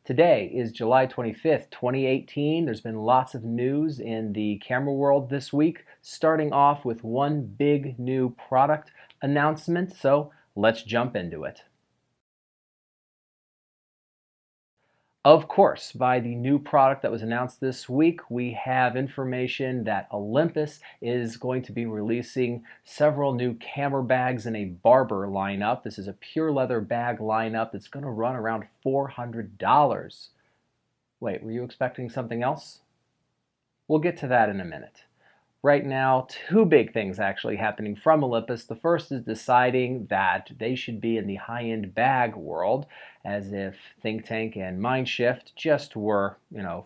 Today is July 25th, 2018. There's been lots of news in the camera world this week, starting off with one big new product announcement, so let's jump into it. Of course, by the new product that was announced this week, we have information that Olympus is going to be releasing several new camera bags in a barber lineup. This is a pure leather bag lineup that's going to run around $400. Wait, were you expecting something else? We'll get to that in a minute. Right now, two big things actually happening from Olympus. The first is deciding that they should be in the high-end bag world, as if Think Tank and Mindshift just were,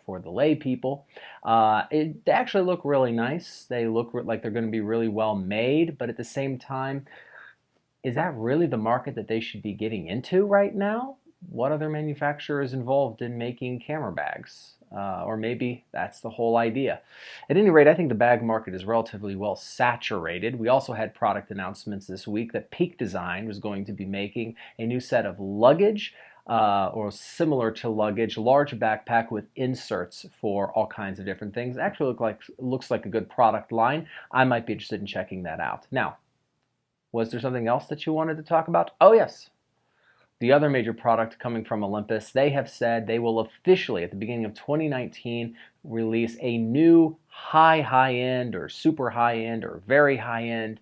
for the lay people. They actually look really nice. They look like they're going to be really well made, but at the same time, is that really the market that they should be getting into right now? What other manufacturer is involved in making camera bags? Or maybe that's the whole idea. At any rate, I think the bag market is relatively well saturated. We also had product announcements this week that Peak Design was going to be making a new set of luggage, or similar to luggage, large backpack with inserts for all kinds of different things. Actually looks like a good product line. I might be interested in checking that out. Now, was there something else that you wanted to talk about? Oh yes. The other major product coming from Olympus, they have said they will officially, at the beginning of 2019, release a new high-end or super high-end or very high-end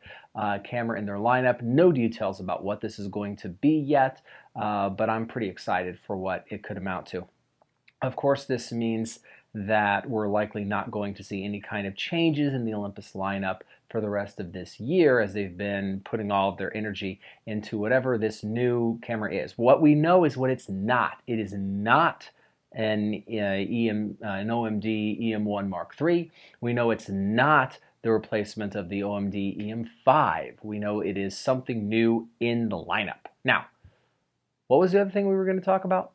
camera in their lineup. No details about what this is going to be yet, but I'm pretty excited for what it could amount to. Of course, this means that we're likely not going to see any kind of changes in the Olympus lineup for the rest of this year, as they've been putting all of their energy into whatever this new camera is. What we know is what it's not. It is not an OMD EM1 Mark III. We know it's not the replacement of the OMD EM5. We know it is something new in the lineup. Now, what was the other thing we were going to talk about?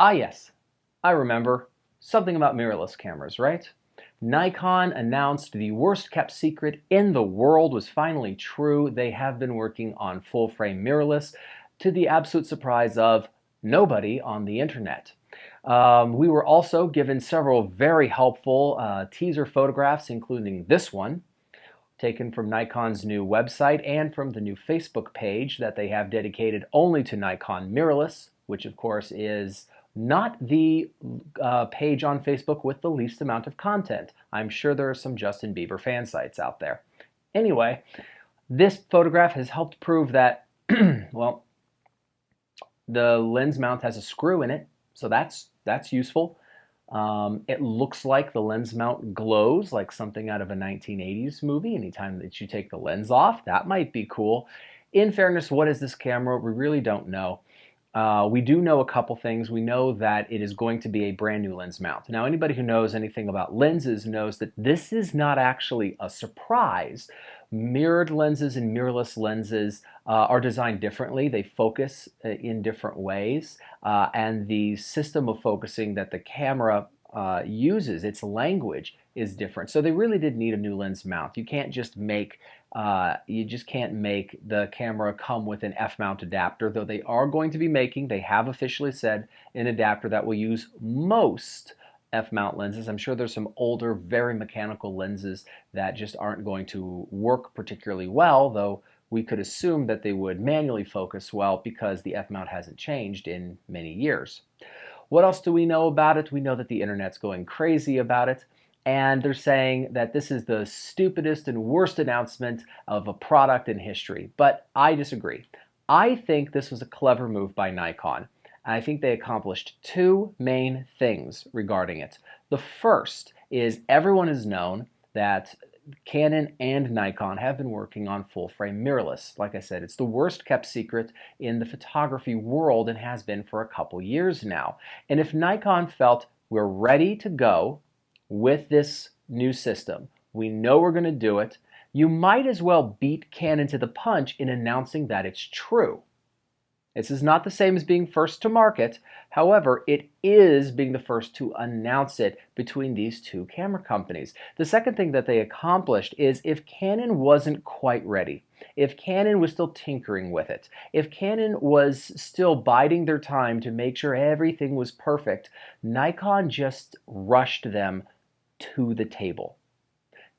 Ah, yes, I remember. Something about mirrorless cameras, right? Nikon announced the worst kept secret in the world was finally true. They have been working on full frame mirrorless, to the absolute surprise of nobody on the internet. We were also given several very helpful teaser photographs, including this one, taken from Nikon's new website and from the new Facebook page that they have dedicated only to Nikon mirrorless, which of course is not the page on Facebook with the least amount of content. I'm sure there are some Justin Bieber fan sites out there. Anyway, this photograph has helped prove that, well, the lens mount has a screw in it, so that's useful. It looks like the lens mount glows like something out of a 1980s movie. Anytime that you take the lens off, that might be cool. In fairness, what is this camera? We really don't know. We do know a couple things. We know that it is going to be a brand new lens mount. Now, anybody who knows anything about lenses knows that this is not actually a surprise. Mirrored lenses and mirrorless lenses are designed differently. They focus in different ways, and the system of focusing that the camera uses, its language, is different. So they really did need a new lens mount. You can't just make the camera come with an F-mount adapter, though they are going to be making, they have officially said, an adapter that will use most F-mount lenses. I'm sure there's some older, very mechanical lenses that just aren't going to work particularly well, though we could assume that they would manually focus well because the F-mount hasn't changed in many years. What else do we know about it? We know that the internet's going crazy about it, and they're saying that this is the stupidest and worst announcement of a product in history. But I disagree. I think this was a clever move by Nikon. I think they accomplished two main things regarding it. The first is everyone has known that Canon and Nikon have been working on full-frame mirrorless. Like I said, it's the worst kept secret in the photography world and has been for a couple years now. And if Nikon felt we're ready to go with this new system, we know we're going to do it, you might as well beat Canon to the punch in announcing that it's true. This is not the same as being first to market. However, it is being the first to announce it between these two camera companies. The second thing that they accomplished is if Canon wasn't quite ready, if Canon was still tinkering with it, if Canon was still biding their time to make sure everything was perfect, Nikon just rushed them to the table.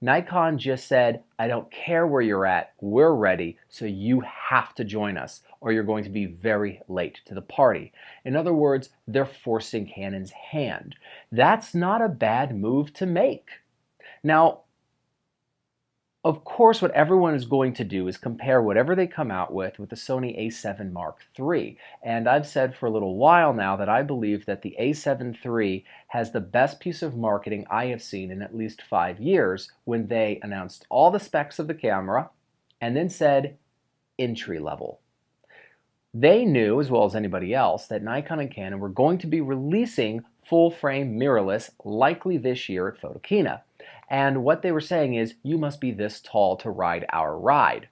Nikon just said, I don't care where you're at, we're ready, so you have to join us, or you're going to be very late to the party. In other words, they're forcing Canon's hand. That's not a bad move to make. Now, of course, what everyone is going to do is compare whatever they come out with the Sony a7 Mark III. And I've said for a little while now that I believe that the a7 III has the best piece of marketing I have seen in at least 5 years, when they announced all the specs of the camera and then said entry level. They knew, as well as anybody else, that Nikon and Canon were going to be releasing full-frame mirrorless likely this year at Photokina. And what they were saying is, you must be this tall to ride our ride.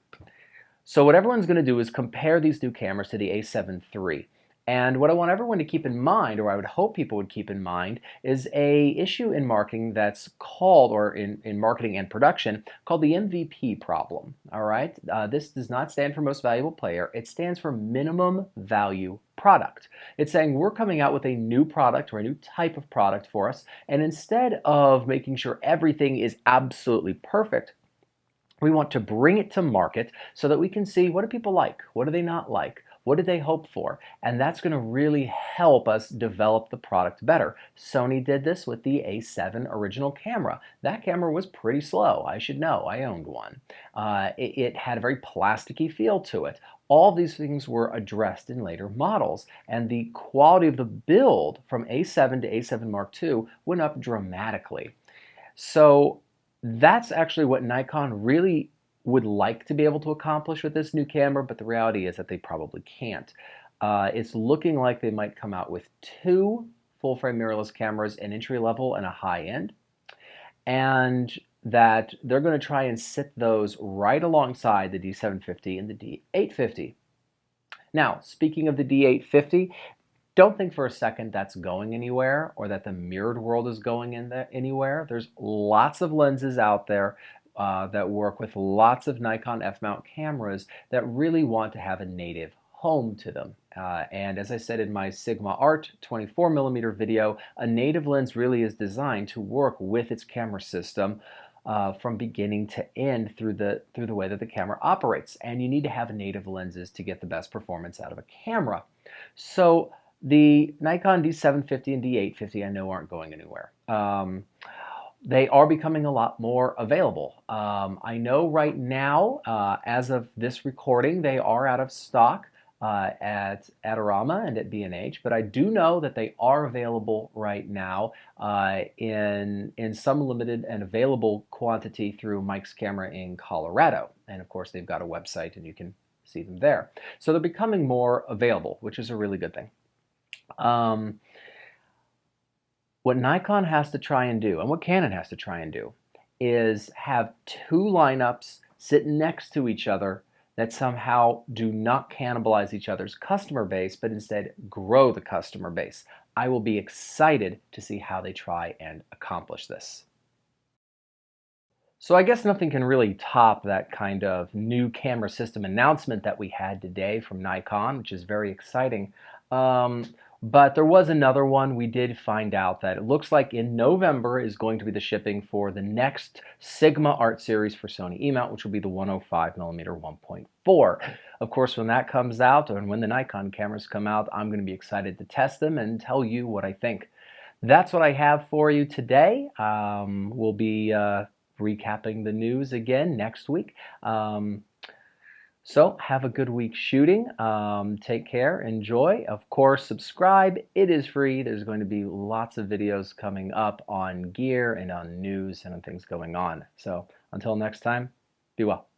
So what everyone's going to do is compare these new cameras to the a7 III. And what I want everyone to keep in mind, or I would hope people would keep in mind, is a issue in marketing that's called, or in marketing and production, called the MVP problem. All right? This does not stand for most valuable player. It stands for minimum value product. It's saying we're coming out with a new product or a new type of product for us, and instead of making sure everything is absolutely perfect, we want to bring it to market so that we can see, what do people like? What do they not like? What did they hope for? And that's going to really help us develop the product better. Sony did this with the a7 original camera. That camera was pretty slow. I should know. I owned one. It had a very plasticky feel to it. All these things were addressed in later models, and the quality of the build from a7 to a7 Mark II went up dramatically. So that's actually what Nikon really would like to be able to accomplish with this new camera, but the reality is that they probably can't. It's looking like they might come out with 2 full-frame mirrorless cameras, an entry level and a high-end, and that they're going to try and sit those right alongside the D750 and the D850. Now, speaking of the D850, don't think for a second that's going anywhere, or that the mirrored world is going anywhere. There's lots of lenses out there that work with lots of Nikon F-mount cameras that really want to have a native home to them. And as I said in my Sigma Art 24mm video, a native lens really is designed to work with its camera system from beginning to end through the way that the camera operates. And you need to have native lenses to get the best performance out of a camera. So the Nikon D750 and D850 I know aren't going anywhere. They are becoming a lot more available. I know right now, as of this recording, they are out of stock at Adorama and at B&H, but I do know that they are available right now in some limited and available quantity through Mike's Camera in Colorado. And of course, they've got a website and you can see them there. So they're becoming more available, which is a really good thing. What Nikon has to try and do, and what Canon has to try and do, is have 2 lineups sit next to each other that somehow do not cannibalize each other's customer base, but instead grow the customer base. I will be excited to see how they try and accomplish this. So I guess nothing can really top that kind of new camera system announcement that we had today from Nikon, which is very exciting. But there was another one. We did find out that it looks like in November is going to be the shipping for the next Sigma Art series for Sony E-mount, which will be the 105mm 1.4. Of course, when that comes out, and when the Nikon cameras come out, I'm going to be excited to test them and tell you what I think. That's what I have for you today. We'll be recapping the news again next week. So have a good week shooting. Take care, enjoy. Of course, subscribe. It is free. There's going to be lots of videos coming up on gear and on news and on things going on. So until next time, be well.